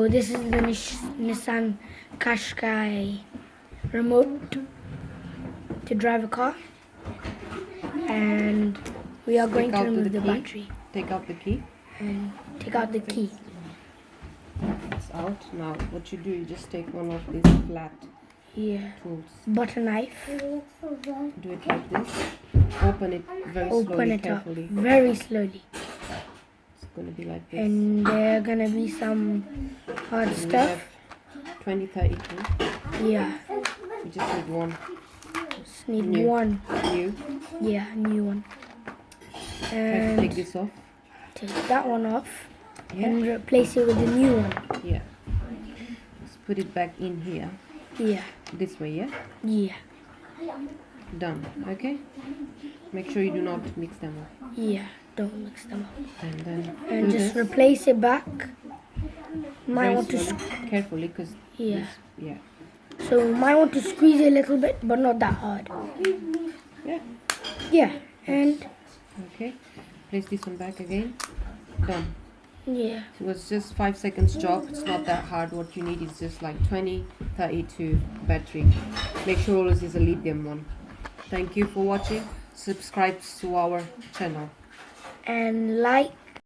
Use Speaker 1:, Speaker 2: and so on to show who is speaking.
Speaker 1: So this is the Nissan Qashqai remote to drive a car, and we are going to remove the battery.
Speaker 2: Take out the key.
Speaker 1: And take out the key.
Speaker 2: It's out. Now what you do, you just take one of these flat tools.
Speaker 1: Butter knife.
Speaker 2: Do it like this. Open it very slowly, carefully.
Speaker 1: Up very slowly.
Speaker 2: It's going to be like this.
Speaker 1: And there are going to be some hard stuff.
Speaker 2: 2032.
Speaker 1: Yeah.
Speaker 2: You just need one.
Speaker 1: Just need one.
Speaker 2: New.
Speaker 1: Yeah, new one. And
Speaker 2: take this off.
Speaker 1: Take that one off. Yeah. And replace it with the new one.
Speaker 2: Yeah. Let's put it back in here.
Speaker 1: Yeah.
Speaker 2: This way, yeah?
Speaker 1: Yeah.
Speaker 2: Done. Okay? Make sure you do not mix them up.
Speaker 1: Yeah, don't mix them up.
Speaker 2: And then
Speaker 1: just replace it back. Might want to
Speaker 2: carefully, because yeah.
Speaker 1: So might want to squeeze it a little bit, but not that hard.
Speaker 2: Yeah.
Speaker 1: Yeah. And
Speaker 2: okay. Place this one back again. Done.
Speaker 1: Yeah.
Speaker 2: It was just 5 seconds job. It's not that hard. What you need is just like 2032 battery. Make sure always is a lithium one. Thank you for watching. Subscribe to our channel.
Speaker 1: And like